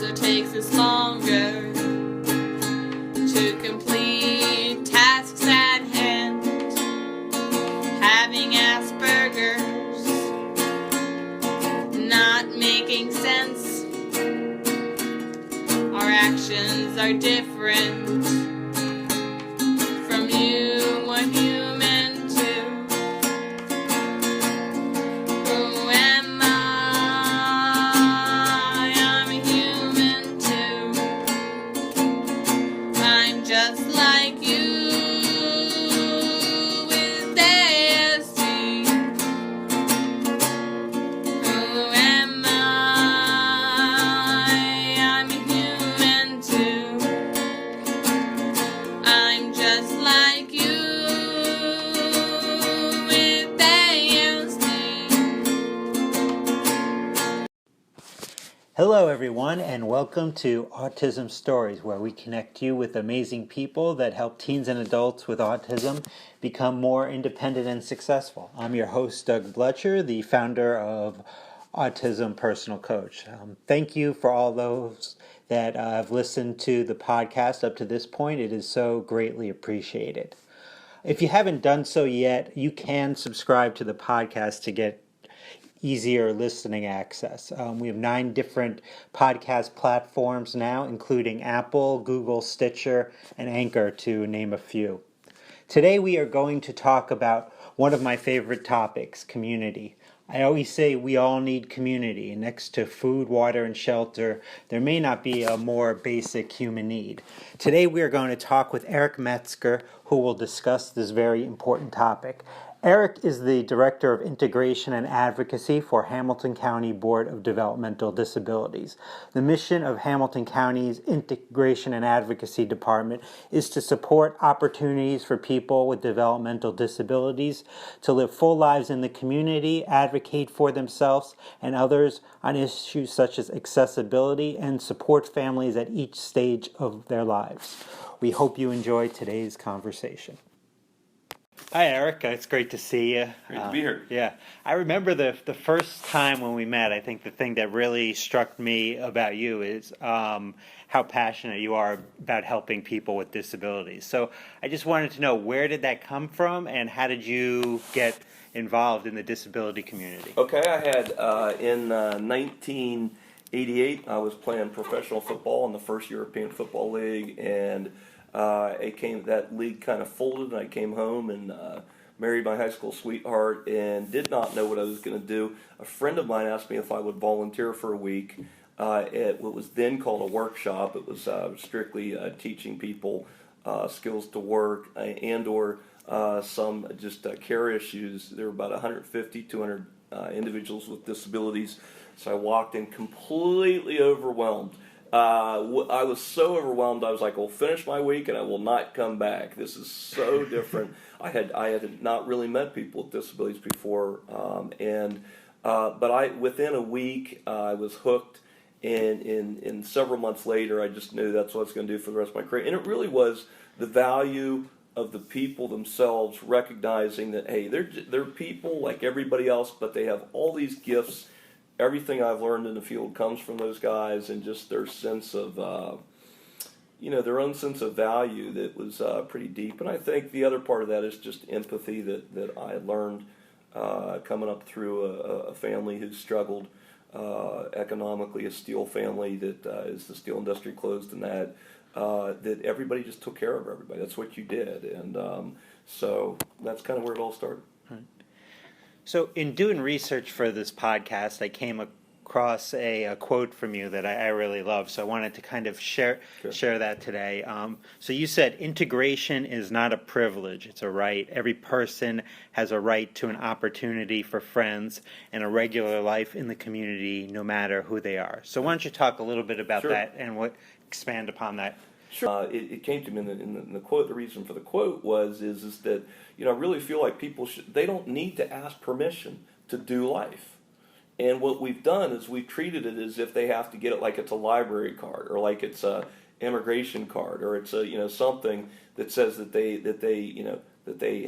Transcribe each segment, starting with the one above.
so takes us longer to complete tasks at hand. Having Asperger's, not making sense. Our actions are different from you, a human too. Who am I? I'm a human too. I'm just like you with ASD. Who am I? I'm a human too. I'm just like you with ASD. Hello, everyone, and welcome to Autism Stories, where we connect you with amazing people that help teens and adults with autism become more independent and successful. I'm your host, Doug Bletcher, the founder of Autism Personal Coach. Thank you for all those that have listened to the podcast up to this point. It is so greatly appreciated. If you haven't done so yet, you can subscribe to the podcast to get easier listening access. We have 9 different podcast platforms now, including Apple, Google, Stitcher, and Anchor, to name a few. Today we are going to talk about one of my favorite topics, community. I always say we all need community, and next to food, water, and shelter, there may not be a more basic human need. Today we are going to talk with Eric Metzger, who will discuss this very important topic. Eric is the Director of Integration and Advocacy for Hamilton County Board of Developmental Disabilities. The mission of Hamilton County's Integration and Advocacy Department is to support opportunities for people with developmental disabilities to live full lives in the community, advocate for themselves and others on issues such as accessibility, and support families at each stage of their lives. We hope you enjoy today's conversation. Hi, Eric. It's great to see you. Great to be here. Yeah. I remember the first time when we met, I think the thing that really struck me about you is how passionate you are about helping people with disabilities. So I just wanted to know, where did that come from, and how did you get involved in the disability community? Okay, I had in 1988, I was playing professional football in the first European Football League, and that league kind of folded, and I came home and married my high school sweetheart and did not know what I was going to do. A friend of mine asked me if I would volunteer for a week at what was then called a workshop. It was strictly teaching people skills to work and or some just care issues. There were about 150, 200 individuals with disabilities. So I walked in completely overwhelmed. I was so overwhelmed. I was like, "I'll finish my week and I will not come back. This is so different." I had not really met people with disabilities before, but within a week I was hooked. And several months later, I just knew that's what I was going to do for the rest of my career. And it really was the value of the people themselves, recognizing that, hey, they're people like everybody else, but they have all these gifts. Everything I've learned in the field comes from those guys, and just their sense of, their own sense of value that was pretty deep. And I think the other part of that is just empathy that I learned coming up through a family who struggled economically, a steel family that as the steel industry closed, and that everybody just took care of everybody. That's what you did, and so that's kind of where it all started. So in doing research for this podcast, I came across a quote from you that I really love, so I wanted to kind of share that today. So you said, "Integration is not a privilege, it's a right. Every person has a right to an opportunity for friends and a regular life in the community, no matter who they are." So why don't you talk a little bit about that and expand upon that? Sure. It came to me in the quote. The reason for the quote is that I really feel like people they don't need to ask permission to do life. And what we've done is we've treated it as if they have to get it like it's a library card, or like it's a immigration card, or it's a something that says that they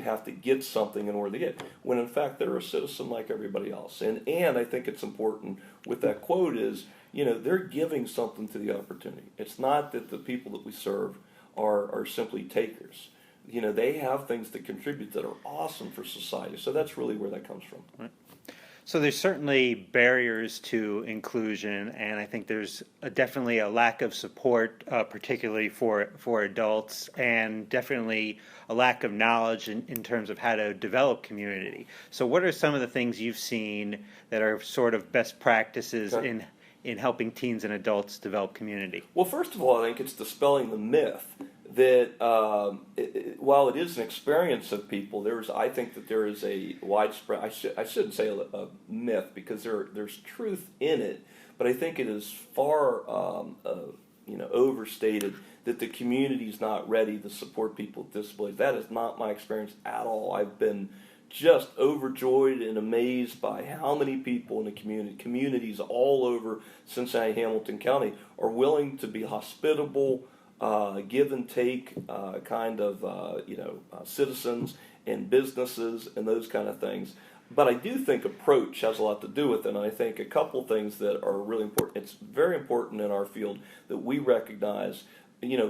have to get something in order to get. When in fact they're a citizen like everybody else. And I think it's important with that quote is they're giving something to the opportunity. It's not that the people that we serve are simply takers. They have things that contribute that are awesome for society. So that's really where that comes from. Right. So there's certainly barriers to inclusion, and I think there's definitely a lack of support, particularly for adults, and definitely a lack of knowledge in terms of how to develop community. So what are some of the things you've seen that are sort of best practices in helping teens and adults develop community? Well, first of all, I think it's dispelling the myth that while it is an experience of people, I think that there is a widespread. I shouldn't say a myth, because there's truth in it, but I think it is far overstated that the community is not ready to support people with disabilities. That is not my experience at all. I've been just overjoyed and amazed by how many people in the communities all over Cincinnati, Hamilton County, are willing to be hospitable, give and take kind of citizens and businesses and those kind of things. But I do think approach has a lot to do with it, and I think a couple things that are really important. It's very important in our field that we recognize,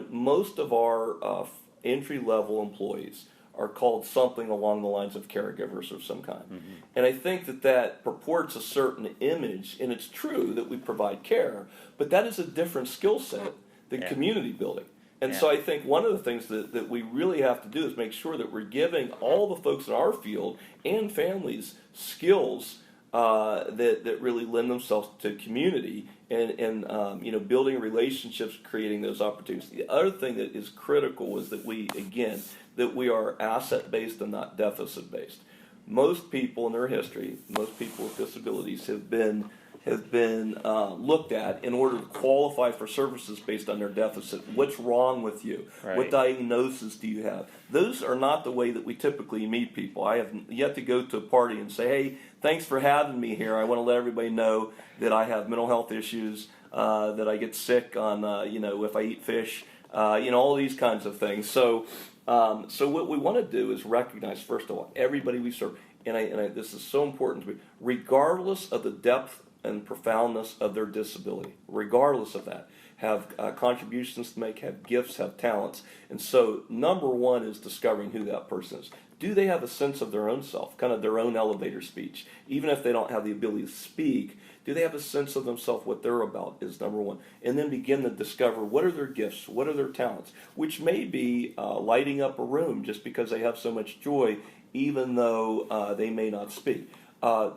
most of our entry-level employees are called something along the lines of caregivers of some kind. Mm-hmm. And I think that purports a certain image, and it's true that we provide care, but that is a different skill set than community building. And so I think one of the things that we really have to do is make sure that we're giving all the folks in our field and families skills that really lend themselves to community and building relationships, creating those opportunities. The other thing that is critical is that we are asset-based and not deficit-based. Most people in their history, most people with disabilities have been looked at in order to qualify for services based on their deficit. What's wrong with you? Right. What diagnosis do you have? Those are not the way that we typically meet people. I have yet to go to a party and say, hey, thanks for having me here. I want to let everybody know that I have mental health issues, that I get sick on, if I eat fish, all these kinds of things. So what we want to do is recognize, first of all, everybody we serve, and this is so important to me, regardless of the depth and profoundness of their disability, regardless of that, have contributions to make, have gifts, have talents. And so number one is discovering who that person is. Do they have a sense of their own self, kind of their own elevator speech? Even if they don't have the ability to speak, do they have a sense of themselves, what they're about is number one. And then begin to discover what are their gifts, what are their talents, which may be lighting up a room just because they have so much joy, even though they may not speak.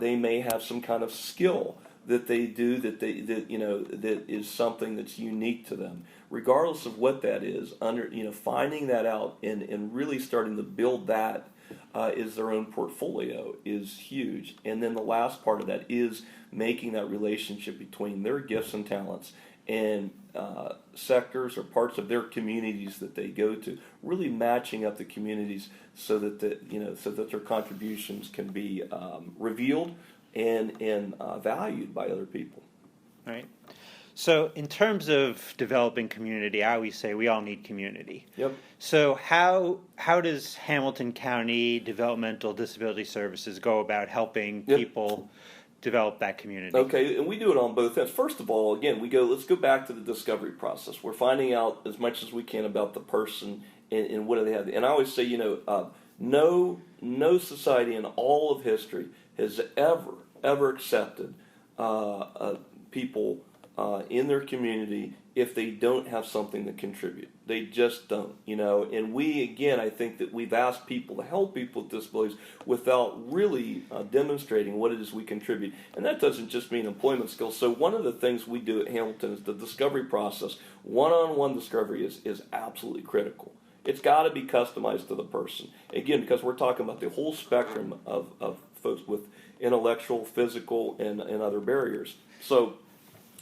They may have some kind of skill that they do that is something that's unique to them. Regardless of what that is, finding that out and really starting to build that is their own portfolio is huge. And then the last part of that is making that relationship between their gifts and talents and sectors or parts of their communities that they go to, really matching up the communities so that their contributions can be revealed and valued by other people. Right. So in terms of developing community, I always say we all need community. Yep. So how does Hamilton County Developmental Disability Services go about helping people develop that community? Okay, and we do it on both ends. First of all, again, let's go back to the discovery process. We're finding out as much as we can about the person and what do they have. And I always say, no society in all of history has ever accepted people in their community if they don't have something to contribute. They just don't, And we, again, I think that we've asked people to help people with disabilities without really demonstrating what it is we contribute. And that doesn't just mean employment skills. So one of the things we do at Hamilton is the discovery process. One-on-one discovery is absolutely critical. It's got to be customized to the person. Again, because we're talking about the whole spectrum of folks with intellectual, physical, and other barriers. So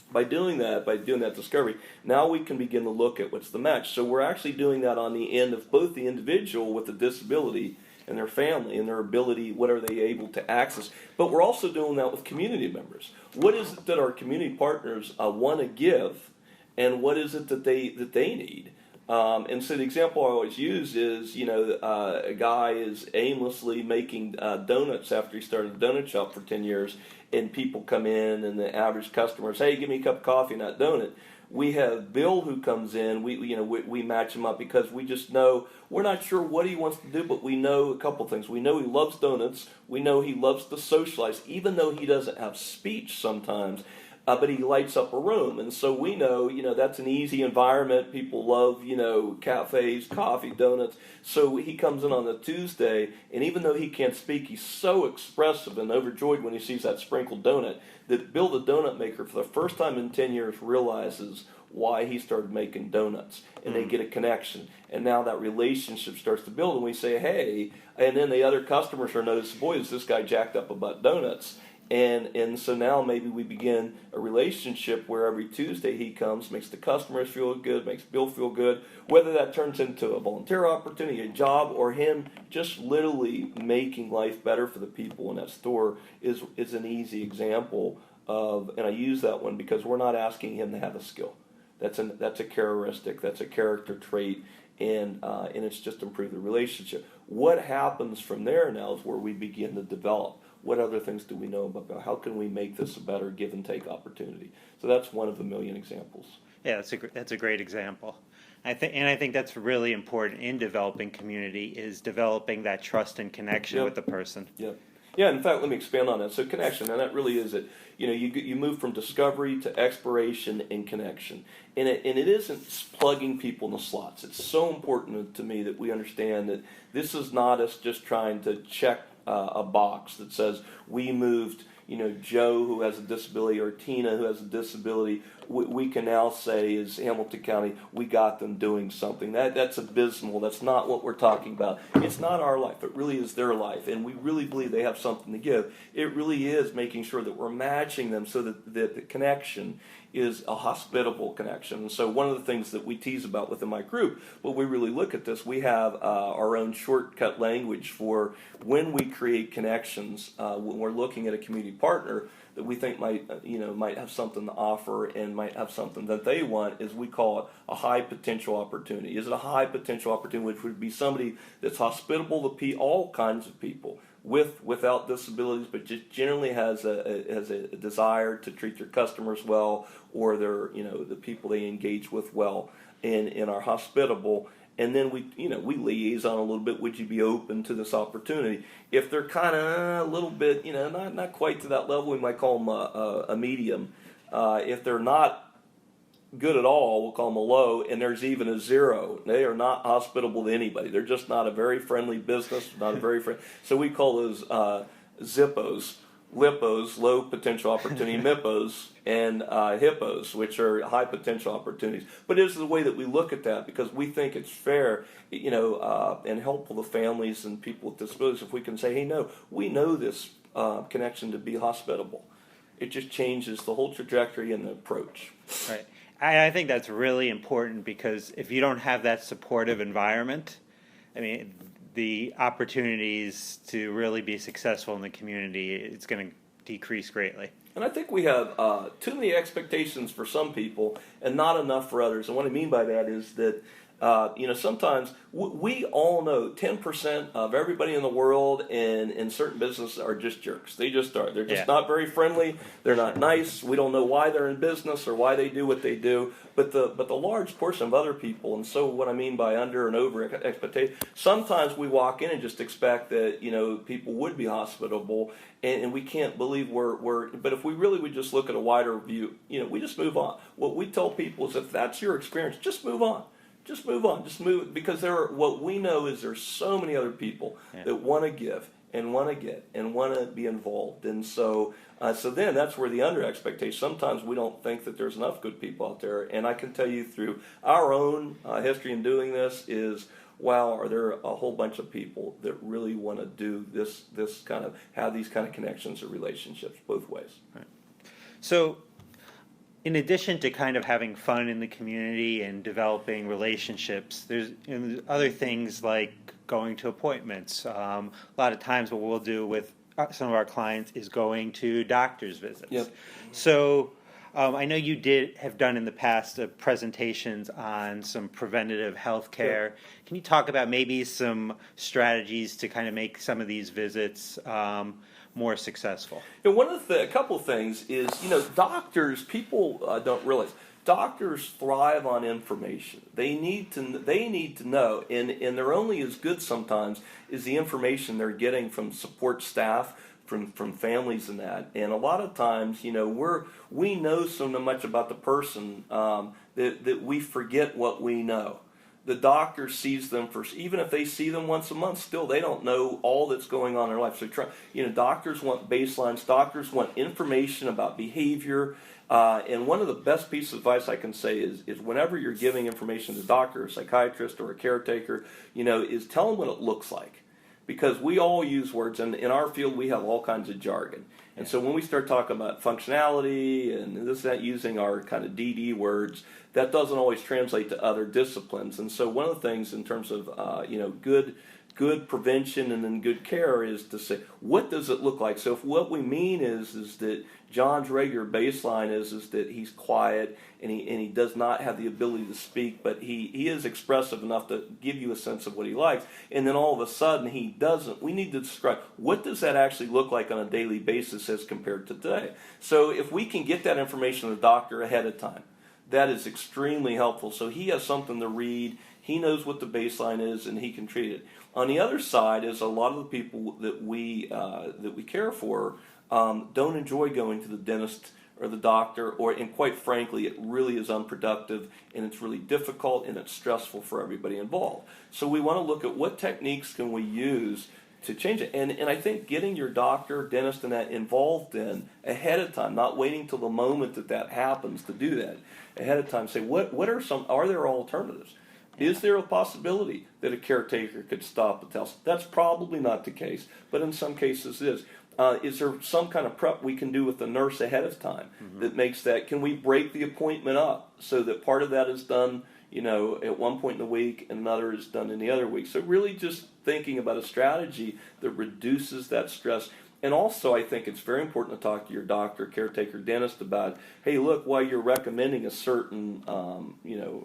by doing that discovery, now we can begin to look at what's the match. So we're actually doing that on the end of both the individual with the disability and their family and their ability, what are they able to access. But we're also doing that with community members. What is it that our community partners want to give, and what is it that they need? And so the example I always use is, a guy is aimlessly making donuts after he started a donut shop for 10 years, and people come in, and the average customer says, hey, give me a cup of coffee, not donut. We have Bill who comes in. We match him up because we just know we're not sure what he wants to do, but we know a couple things. We know he loves donuts. We know he loves to socialize, even though he doesn't have speech sometimes. But he lights up a room, and so we know, that's an easy environment. People love, cafes, coffee, donuts. So he comes in on a Tuesday, and even though he can't speak, he's so expressive and overjoyed when he sees that sprinkled donut that Bill the donut maker, for the first time in 10 years, realizes why he started making donuts, and they get a connection, and now that relationship starts to build, and we say, hey, and then the other customers are noticing, boy, is this guy jacked up about donuts. And so now maybe we begin a relationship where every Tuesday he comes, makes the customers feel good, makes Bill feel good, whether that turns into a volunteer opportunity, a job, or him just literally making life better for the people in that store is an easy example of, and I use that one because we're not asking him to have a skill. That's a characteristic, that's a character trait, and it's just improve the relationship. What happens from there now is where we begin to develop. What other things do we know about? How can we make this a better give and take opportunity? So that's one of a million examples. Yeah, that's a great example. I think that's really important in developing community, is developing that trust and connection with the person. Yeah. In fact, let me expand on that. So connection, and that really is it. You move from discovery to exploration and connection, and it isn't plugging people in the slots. It's so important to me that we understand that this is not us just trying to check a box that says we moved, Joe who has a disability or Tina who has a disability. We can now say as Hamilton County, we got them doing something. That's abysmal. That's not what we're talking about. It's not our life. It really is their life, and we really believe they have something to give. It really is making sure that we're matching them so that the connection is a hospitable connection. And so one of the things that we tease about within my group, when we really look at this, we have our own shortcut language for when we create connections, when we're looking at a community partner that we think might have something to offer and might have something that they want, is we call it a high potential opportunity. Is it a high potential opportunity, which would be somebody that's hospitable to all kinds of people, without disabilities, but just generally has a desire to treat their customers well, or their the people they engage with well, and are hospitable. And then we liaison a little bit. Would you be open to this opportunity? If they're kind of a little bit, not quite to that level, we might call them a medium. If they're not good at all, we'll call them a low, and there's even a zero. They are not hospitable to anybody. They're just not a very friendly business, not a very friendly. So we call those zippos, lipos, low potential opportunity, MIPOs, and hippos, which are high potential opportunities. But it's the way that we look at that, because we think it's fair, and helpful to families and people with disabilities if we can say, hey, no, we know this connection to be hospitable. It just changes the whole trajectory and the approach. Right. I think that's really important, because if you don't have that supportive environment, the opportunities to really be successful in the community, it's going to decrease greatly. And I think we have too many expectations for some people and not enough for others. And what I mean by that is that sometimes we all know 10% of everybody in the world in certain businesses are just jerks. They just are. They're just not very friendly. They're not nice. We don't know why they're in business or why they do what they do. But the large portion of other people, and so what I mean by under and over expectation, sometimes we walk in and just expect that people would be hospitable, and we can't believe we're. But if we really would just look at a wider view, we just move on. What we tell people is, if that's your experience, just move on. Just move on. Just move, because what we know is there's so many other people that want to give and want to get and want to be involved. And so then that's where the under expectation. Sometimes we don't think that there's enough good people out there. And I can tell you through our own history in doing this is, wow, are there a whole bunch of people that really want to do this kind of, have these kind of connections or relationships both ways. Right. So, in addition to kind of having fun in the community and developing relationships, there's other things like going to appointments. A lot of times what we'll do with some of our clients is going to doctor's visits. Yep. So I know you have done in the past presentations on some preventative health care. Can you talk about maybe some strategies to kind of make some of these visits more successful? And a couple of things is, doctors, people don't realize, doctors thrive on information. They need to know, and they're only as good sometimes as the information they're getting from support staff, from families and that. And a lot of times, we know so much about the person that we forget what we know. The doctor sees them first, even if they see them once a month. Still, they don't know all that's going on in their life. So, doctors want baselines. Doctors want information about behavior. And one of the best pieces of advice I can say is whenever you're giving information to a doctor, a psychiatrist, or a caretaker, is tell them what it looks like. Because we all use words, and in our field we have all kinds of jargon. And so when we start talking about functionality and this, that, using our kind of DD words, that doesn't always translate to other disciplines. And so one of the things in terms of good prevention and then good care is to say, what does it look like? So if what we mean is that John's regular baseline is that he's quiet and he does not have the ability to speak, but he is expressive enough to give you a sense of what he likes, and then all of a sudden he doesn't. We need to describe what does that actually look like on a daily basis as compared to today. So if we can get that information to the doctor ahead of time, that is extremely helpful. So he has something to read, he knows what the baseline is, and he can treat it. On the other side is a lot of the people that we care for don't enjoy going to the dentist or the doctor, and quite frankly, it really is unproductive, and it's really difficult, and it's stressful for everybody involved. So we want to look at what techniques can we use to change it. And I think getting your doctor, dentist, and that involved in ahead of time, not waiting till the moment that happens to do that, ahead of time, say, are there alternatives? Is there a possibility that a caretaker could stop at the house? That's probably not the case, but in some cases it is. Is there some kind of prep we can do with the nurse ahead of time that makes that? Can we break the appointment up so that part of that is done, at one point in the week and another is done in the other week? So really just thinking about a strategy that reduces that stress. And also, I think it's very important to talk to your doctor, caretaker, dentist about, hey, look, while you're recommending a certain,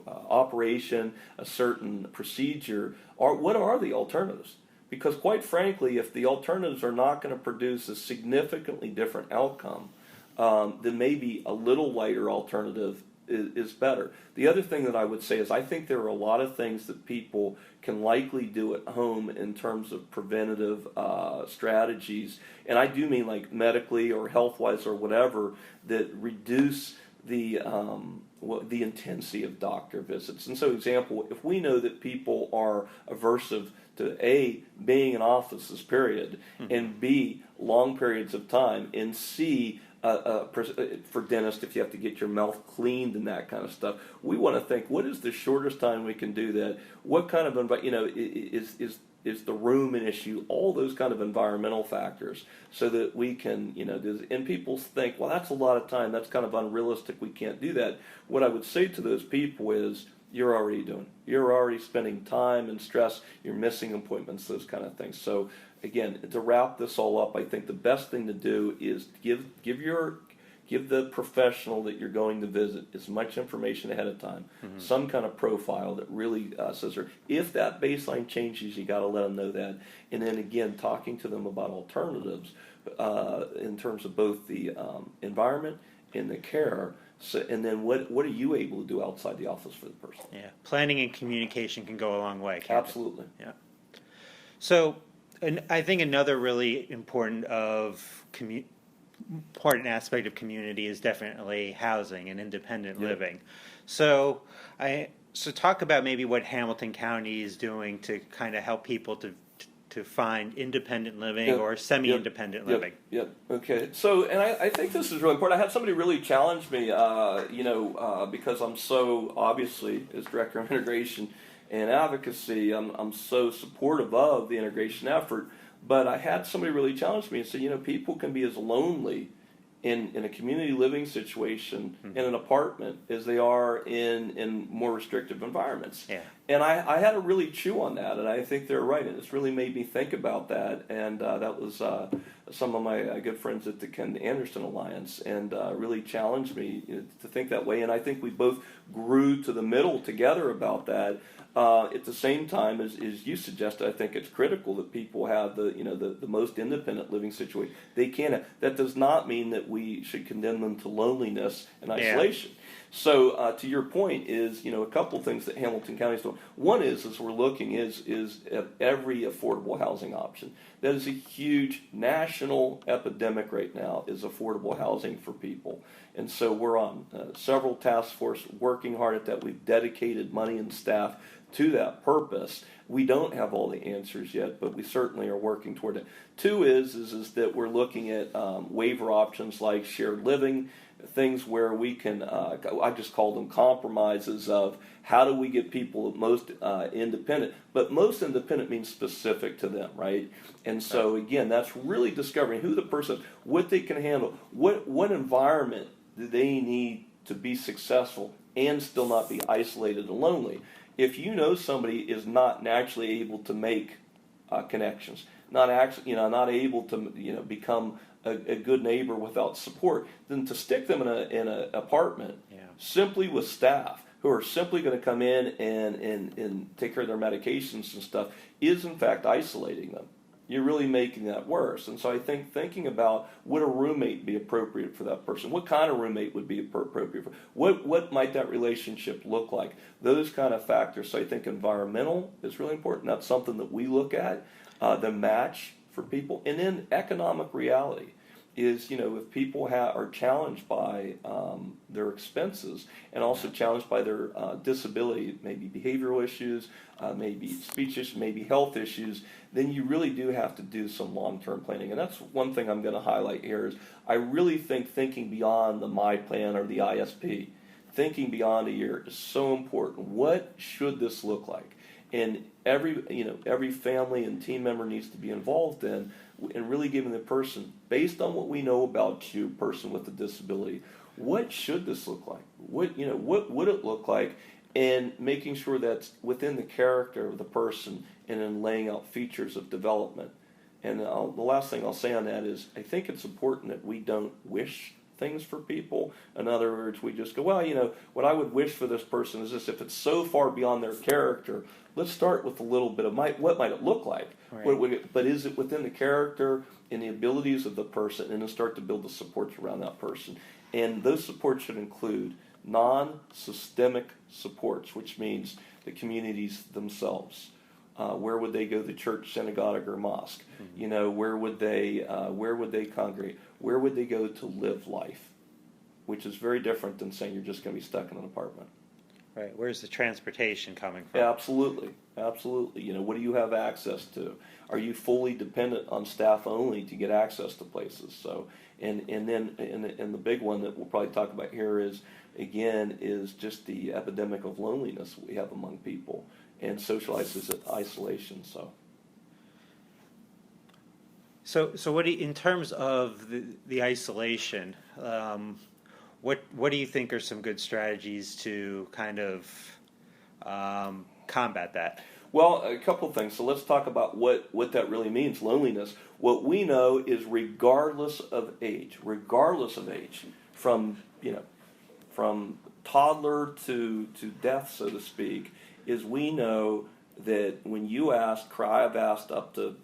operation, a certain procedure, what are the alternatives? Because quite frankly, if the alternatives are not going to produce a significantly different outcome, then maybe a little lighter alternative is better. The other thing that I would say is I think there are a lot of things that people can likely do at home in terms of preventative strategies, and I do mean like medically or health-wise or whatever, that reduce the intensity of doctor visits. And so, example, if we know that people are aversive to A, being in offices, period, and B, long periods of time, and C, for dentists, if you have to get your mouth cleaned and that kind of stuff, we want to think, what is the shortest time we can do that? What kind of, is the room an issue? All those kind of environmental factors, so that we can, and people think, well, that's a lot of time. That's kind of unrealistic. We can't do that. What I would say to those people is, you're already doing. You're already spending time and stress. You're missing appointments, those kind of things. So again, to wrap this all up, I think the best thing to do is give the professional that you're going to visit as much information ahead of time, some kind of profile that really says, if that baseline changes, you got to let them know that. And then again, talking to them about alternatives in terms of both the environment and the care. So, and then what are you able to do outside the office for the person? Yeah, planning and communication can go a long way. Can't Absolutely. It? Yeah. So, and I think another really important aspect of community is definitely housing and independent living. So talk about maybe what Hamilton County is doing to kind of help people to find independent living or semi-independent living. Yep. Okay. So, and I think this is really important. I had somebody really challenge me, because I'm so, obviously, as Director of Integration and Advocacy, I'm so supportive of the integration effort. But I had somebody really challenge me and say, people can be as lonely in a community living situation in an apartment as they are in more restrictive environments. Yeah. And I had to really chew on that, and I think they're right, and it's really made me think about that, and that was some of my good friends at the Ken Anderson Alliance, and really challenged me to think that way, and I think we both grew to the middle together about that. At the same time, as you suggested, I think it's critical that people have the most independent living situation they can. That does not mean that we should condemn them to loneliness and isolation. Yeah. So to your point is, a couple of things that Hamilton County is doing. One is, as we're looking, is at every affordable housing option. That is a huge national epidemic right now, is affordable housing for people. And so we're on several task forces working hard at that. We've dedicated money and staff to that purpose. We don't have all the answers yet, but we certainly are working toward it. Two is that we're looking at waiver options like shared living, things where we can, I just call them compromises of how do we get people most independent. But most independent means specific to them, right? And so again, that's really discovering who the person is, what they can handle, what environment do they need to be successful and still not be isolated and lonely. If you know somebody is not naturally able to make connections, not able to become a good neighbor without support, then to stick them in an apartment simply with staff who are simply going to come in and take care of their medications and stuff is in fact isolating them. You're really making that worse. And so I think thinking about would a roommate be appropriate for that person? What kind of roommate would be appropriate for? What might that relationship look like? Those kind of factors. So I think environmental is really important. That's something that we look at, the match for people. And then economic reality is, if people are challenged by their expenses and also challenged by their disability, maybe behavioral issues, maybe speech issues, maybe health issues, then you really do have to do some long-term planning. And that's one thing I'm going to highlight here is I really think thinking beyond the My Plan or the ISP, thinking beyond a year is so important. What should this look like? And every family and team member needs to be involved in and really giving the person, based on what we know about you, person with a disability, what should this look like? What would it look like? And making sure that's within the character of the person and then laying out features of development. And the last thing I'll say on that is I think it's important that we don't wish things for people. In other words, we just go, well, what I would wish for this person is this. If it's so far beyond their character, let's start with a little bit of what might it look like? Right. But is it within the character and the abilities of the person, and then start to build the supports around that person. And those supports should include non-systemic supports, which means the communities themselves. Where would they go to church, synagogue, or mosque? Mm-hmm. Where would they congregate? Where would they go to live life? Which is very different than saying you're just going to be stuck in an apartment. Right. Where's the transportation coming from? Yeah, absolutely. What do you have access to? Are you fully dependent on staff only to get access to places? So, and then the big one that we'll probably talk about here is just the epidemic of loneliness we have among people and social isolation. So what do you, in terms of the isolation, what do you think are some good strategies to kind of combat that? Well, a couple of things. So let's talk about what that really means, loneliness. What we know is regardless of age, from toddler to death, so to speak, is we know that when you I've asked up to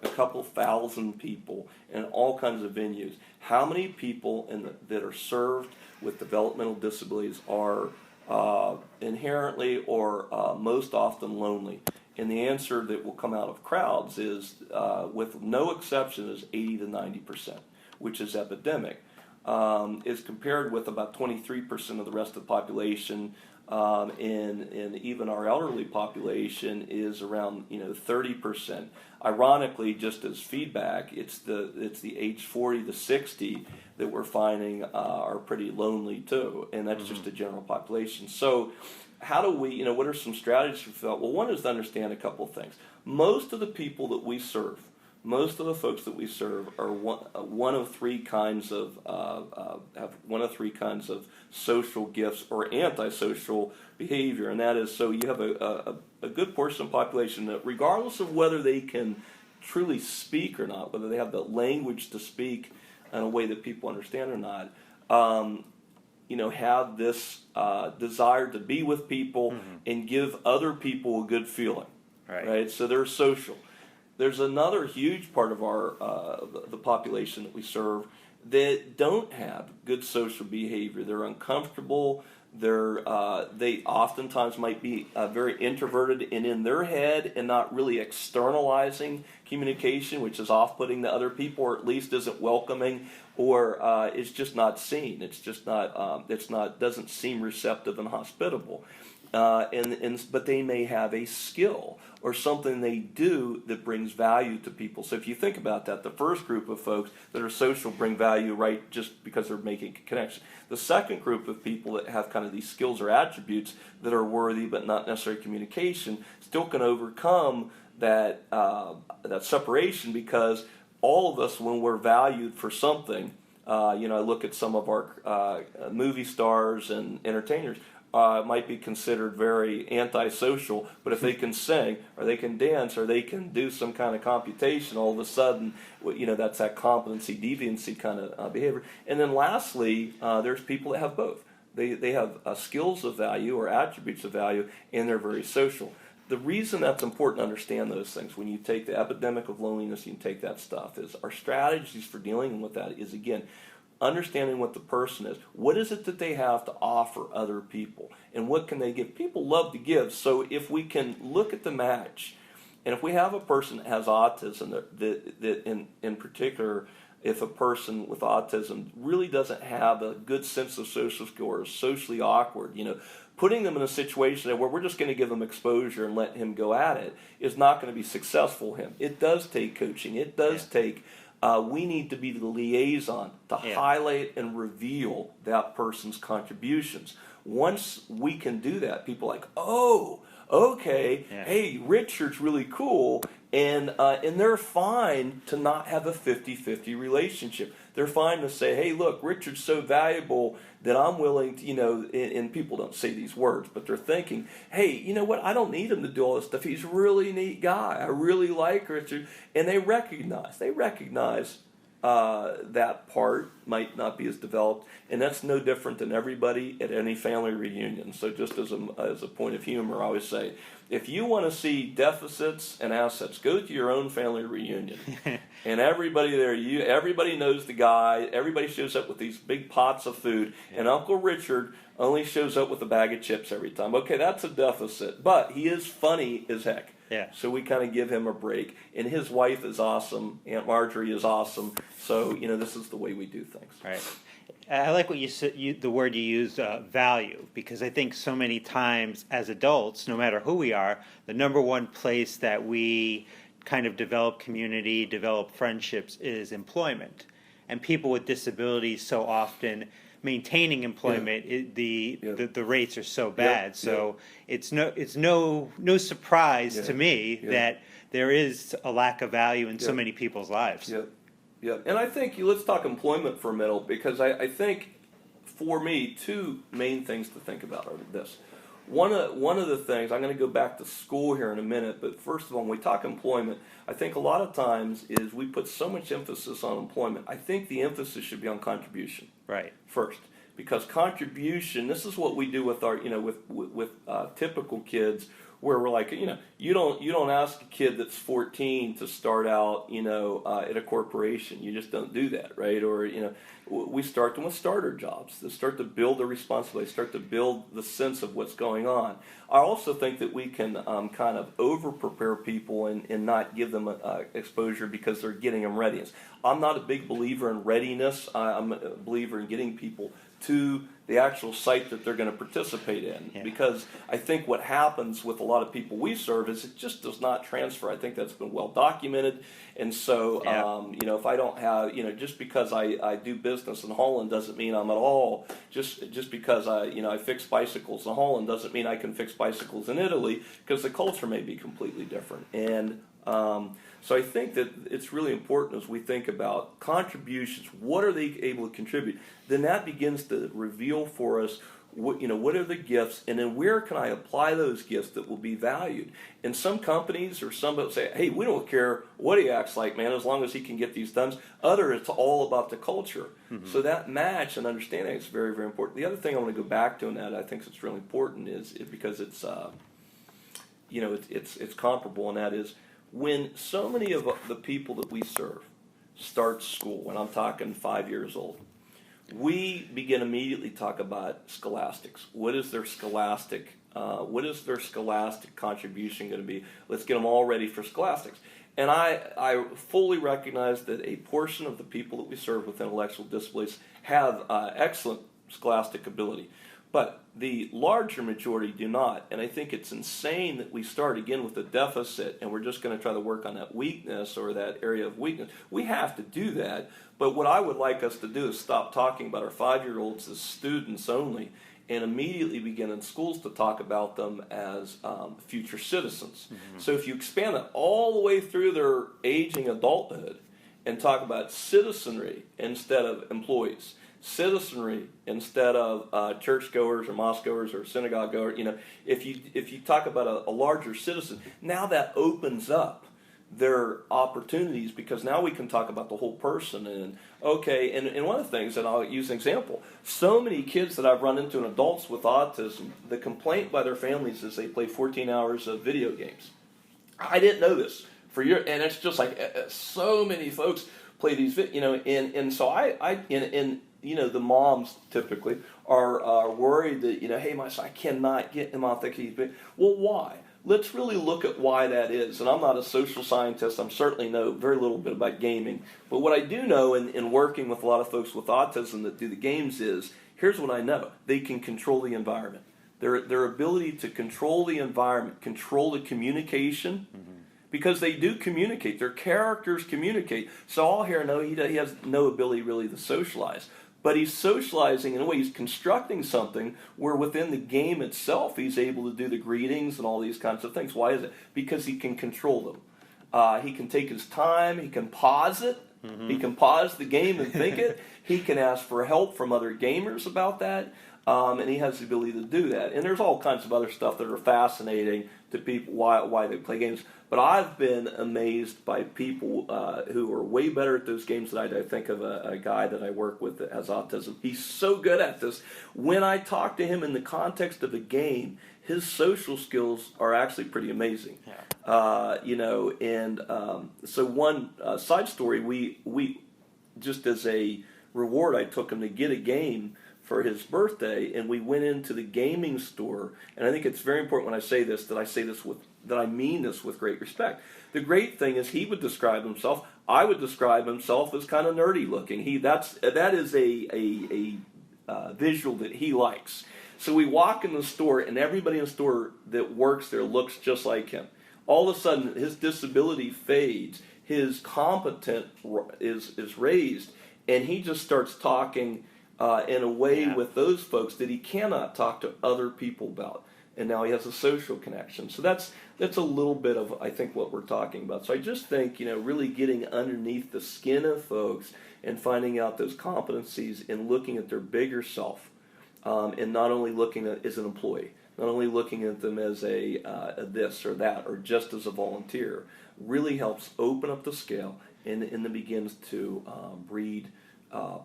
a couple thousand people in all kinds of venues, how many people that are served with developmental disabilities are inherently or most often lonely? And the answer that will come out of crowds is, with no exception, is 80 to 90%, which is epidemic. Is compared with about 23% of the rest of the population, and even our elderly population is around 30%. Ironically, just as feedback, it's the age 40 to 60 that we're finding are pretty lonely too, and that's just the general population. So, how do we? What are some strategies we felt? Well, one is to understand a couple of things. Most of the people that we serve, most of the folks that we serve are one of three kinds of have one of three kinds of social gifts or antisocial behavior, and that is, so you have a good portion of the population that, regardless of whether they can truly speak or not, whether they have the language to speak in a way that people understand or not, have this desire to be with people and give other people a good feeling. Right? So they're social. There's another huge part of the population that we serve that don't have good social behavior. They're uncomfortable. They oftentimes might be very introverted and in their head and not really externalizing communication, which is off-putting to other people, or at least isn't welcoming, or it's just not seen. It's just not. Doesn't seem receptive and hospitable. But they may have a skill or something they do that brings value to people. So if you think about that, the first group of folks that are social bring value, right, just because they're making a connection. The second group of people that have kind of these skills or attributes that are worthy but not necessarily communication still can overcome that separation, because all of us, when we're valued for something, I look at some of our movie stars and entertainers, might be considered very antisocial, but if they can sing, or they can dance, or they can do some kind of computation, all of a sudden, that's that competency, deviancy kind of behavior. And then lastly, there's people that have both. They have skills of value or attributes of value, and they're very social. The reason that's important to understand those things, when you take the epidemic of loneliness, you can take that stuff, is our strategies for dealing with that is, again, understanding what the person is. What is it that they have to offer other people? And what can they give? People love to give. So if we can look at the match, and if we have a person that has autism, that in particular, if a person with autism really doesn't have a good sense of social skill or is socially awkward, putting them in a situation where we're just going to give them exposure and let him go at it is not going to be successful for him. It does take coaching. It does take... we need to be the liaison to highlight and reveal that person's contributions. Once we can do that, people are like, oh, okay, hey, Richard's really cool, and they're fine to not have a 50-50 relationship. They're fine to say, hey, look, Richard's so valuable that I'm willing to, and people don't say these words, but they're thinking, hey, you know what, I don't need him to do all this stuff. He's a really neat guy. I really like Richard. And they recognize that part might not be as developed, and that's no different than everybody at any family reunion. So just as a point of humor, I always say, if you want to see deficits and assets, go to your own family reunion. And everybody there, everybody knows the guy, everybody shows up with these big pots of food, and Uncle Richard only shows up with a bag of chips every time. Okay, that's a deficit, but he is funny as heck. Yeah. So we kind of give him a break. And his wife is awesome. Aunt Marjorie is awesome. So, this is the way we do things. Right. I like what you said, the word you used, value, because I think so many times as adults, no matter who we are, the number one place that we kind of develop community, develop friendships is employment. And people with disabilities so often maintaining employment, the rates are so bad. So it's no surprise to me that there is a lack of value in so many people's lives. Yeah, and I think let's talk employment for a minute, because I think for me two main things to think about are this. One of the things, I'm going to go back to school here in a minute, but first of all, when we talk employment, I think a lot of times is we put so much emphasis on employment. I think the emphasis should be on contribution. Right. First, because contribution, this is what we do with our, with typical kids, where we're like, you don't ask a kid that's 14 to start out, at a corporation. You just don't do that, right? Or, we start them with starter jobs to start to build the responsibility, start to build the sense of what's going on. I also think that we can kind of over-prepare people and not give them exposure because they're getting them readiness. I'm not a big believer in readiness. I'm a believer in getting people to the actual site that they're going to participate in, because I think what happens with a lot of people we serve is it just does not transfer. I think that's been well documented, and so if I don't have, just because I do business in Holland doesn't mean I'm at all. Just because I fix bicycles in Holland doesn't mean I can fix bicycles in Italy, because the culture may be completely different. And So I think that it's really important as we think about contributions. What are they able to contribute? Then that begins to reveal for us what are the gifts, and then where can I apply those gifts that will be valued? And some companies or some will say, hey, we don't care what he acts like, man, as long as he can get these done. Other, it's all about the culture. Mm-hmm. So that match and understanding is very, very important. The other thing I want to go back to, and that I think is really important, is because it's it's comparable, and that is when so many of the people that we serve start school, when I'm talking 5 years old, we begin immediately talk about scholastics. What is their scholastic contribution going to be? Let's get them all ready for scholastics. And I fully recognize that a portion of the people that we serve with intellectual disabilities have excellent scholastic ability, but the larger majority do not. And I think it's insane that we start again with a deficit and we're just going to try to work on that weakness or that area of weakness. We have to do that. But what I would like us to do is stop talking about our 5-year-olds as students only and immediately begin in schools to talk about them as future citizens. Mm-hmm. So if you expand that all the way through their aging adulthood and talk about citizenry instead of employees, citizenry instead of churchgoers or mosque-goers or synagogue goers, if you talk about a larger citizen, now that opens up their opportunities, because now we can talk about the whole person. And one of the things, and I'll use an example, so many kids that I've run into and adults with autism, the complaint by their families is they play 14 hours of video games. I didn't know this for years, and it's just like so many folks play these, and so the moms typically are worried that, hey, my son, I cannot get him off the keys. Well, why? Let's really look at why that is. And I'm not a social scientist. I'm certainly know very little bit about gaming. But what I do know in working with a lot of folks with autism that do the games is, here's what I know. They can control the environment. Their ability to control the environment, control the communication, because they do communicate. Their characters communicate. So all here, no, he has no ability really to socialize. But he's socializing in a way, he's constructing something where within the game itself he's able to do the greetings and all these kinds of things. Why is it? Because he can control them. He can take his time, he can pause it, he can pause the game and think it, he can ask for help from other gamers about that, and he has the ability to do that. And there's all kinds of other stuff that are fascinating to people, why they play games. But I've been amazed by people who are way better at those games than I do. I think of a guy that I work with that has autism. He's so good at this. When I talk to him in the context of a game, his social skills are actually pretty amazing. Yeah. So one side story, we just as a reward, I took him to get a game for his birthday, and we went into the gaming store. And I think it's very important when I say this that I mean this with great respect. The great thing is he would describe himself. I would describe himself as kind of nerdy looking. That is a visual that he likes. So we walk in the store, and everybody in the store that works there looks just like him. All of a sudden, his disability fades. His competence is raised, and he just starts talking in a way with those folks that he cannot talk to other people about. And now he has a social connection. So that's a little bit of, I think, what we're talking about. So I just think, really getting underneath the skin of folks and finding out those competencies and looking at their bigger self, and not only looking at as an employee, not only looking at them as a this or that or just as a volunteer, really helps open up the scale and then begins to breed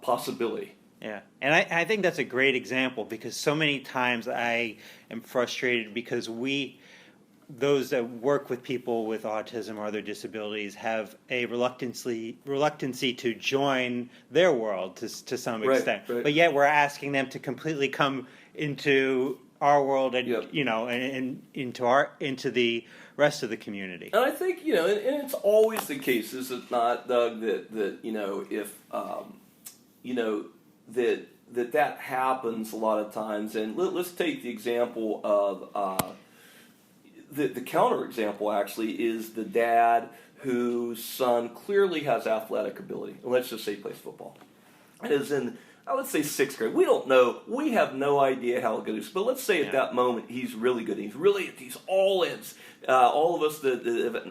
possibility. Yeah, and I think that's a great example, because so many times I am frustrated because those that work with people with autism or other disabilities have a reluctancy to join their world to some extent. Right. But yet we're asking them to completely come into our world and and into the rest of the community. And I think and it's always the case, is it not, Doug, that if that happens a lot of times. And let's take the example of the counter example actually is the dad whose son clearly has athletic ability, and let's just say plays football, and is in, I would say, 6th grade. We don't know. We have no idea how good he is. But let's say at that moment he's really good. He's all in. All of us,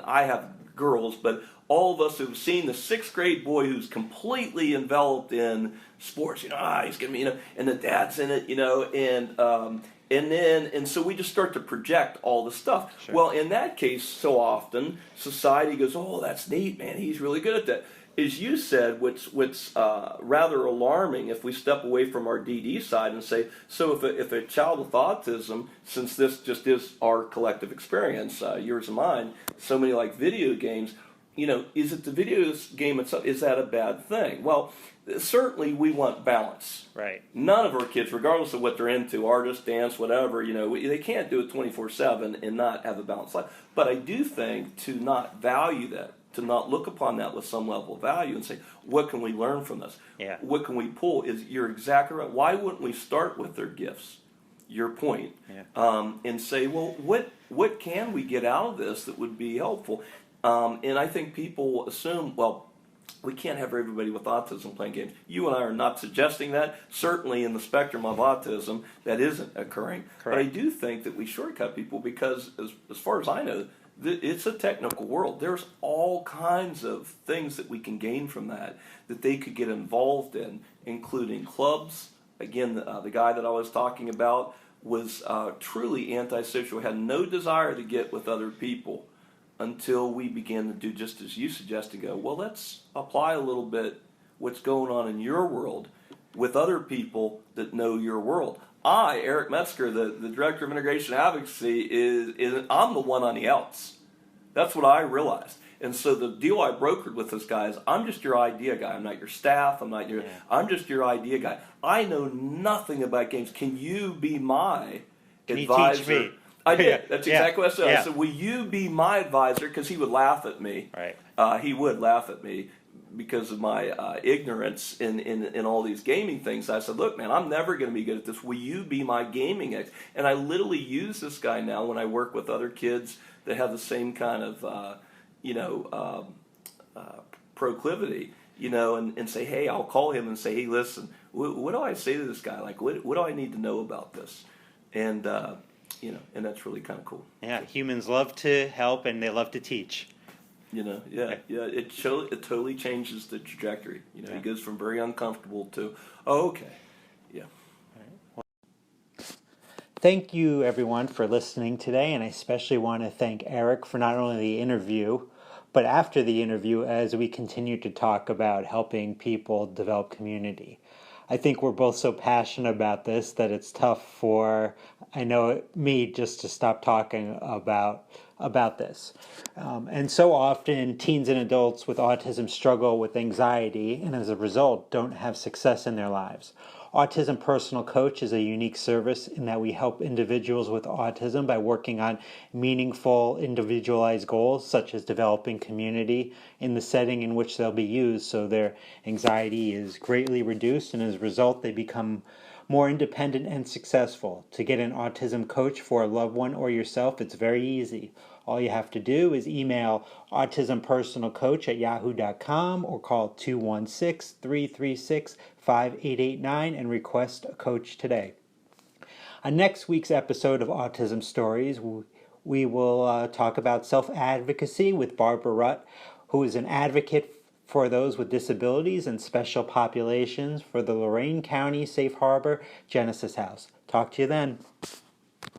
I have girls, but all of us who've seen the sixth grade boy who's completely enveloped in sports, he's gonna be, and the dad's in it, and so we just start to project all the stuff. Sure. Well, in that case, so often society goes, "Oh, that's neat, man. He's really good at that." As you said, what's rather alarming if we step away from our DD side and say, so if a child with autism, since this just is our collective experience, yours and mine, so many like video games, is it the video game itself? Is that a bad thing? Well, certainly we want balance. Right. None of our kids, regardless of what they're into, artist, dance, whatever, they can't do it 24/7 and not have a balanced life. But I do think to not value that, to not look upon that with some level of value and say, what can we learn from this? Yeah. What can we pull? You're exactly right. Why wouldn't we start with their gifts? Your point. Yeah. And say, well, what can we get out of this that would be helpful? And I think people assume, well, we can't have everybody with autism playing games. You and I are not suggesting that. Certainly in the spectrum of autism, that isn't occurring. Correct. But I do think that we shortcut people because, as far as I know, it's a technical world. There's all kinds of things that we can gain from that they could get involved in, including clubs. Again, the guy that I was talking about was truly antisocial, had no desire to get with other people until we began to do just as you suggested, go, well, let's apply a little bit what's going on in your world with other people that know your world. Eric Metzger, the Director of Integration Advocacy, I'm the one on the outs. That's what I realized. And so the deal I brokered with this guy is, I'm just your idea guy. I'm not your staff. I'm just your idea guy. I know nothing about games. Can you be my advisor? Can you teach me? I did. That's exactly what I said. Yeah. I said, will you be my advisor? Because he would laugh at me. Right. He would laugh at me because of my ignorance in all these gaming things. I said, look, man, I'm never going to be good at this. Will you be my gaming expert? And I literally use this guy now when I work with other kids that have the same kind of, proclivity, and say, hey, I'll call him and say, hey, listen, what do I say to this guy? Like, what do I need to know about this? And, and that's really kind of cool. Yeah, humans love to help and they love to teach. It totally changes the trajectory. It goes from very uncomfortable to, oh, okay, yeah. Thank you, everyone, for listening today, and I especially want to thank Eric for not only the interview, but after the interview as we continue to talk about helping people develop community. I think we're both so passionate about this that it's tough for, I know, me just to stop talking about this. And so often teens and adults with autism struggle with anxiety and as a result don't have success in their lives. Autism Personal Coach is a unique service in that we help individuals with autism by working on meaningful, individualized goals, such as developing community in the setting in which they'll be used, so their anxiety is greatly reduced, and as a result, they become more independent and successful. To get an autism coach for a loved one or yourself, it's very easy. All you have to do is email autismpersonalcoach@yahoo.com or call 216-336-5889 and request a coach today. On next week's episode of Autism Stories, we will talk about self-advocacy with Barbara Rutt, who is an advocate for those with disabilities and special populations for the Lorain County Safe Harbor Genesis House. Talk to you then.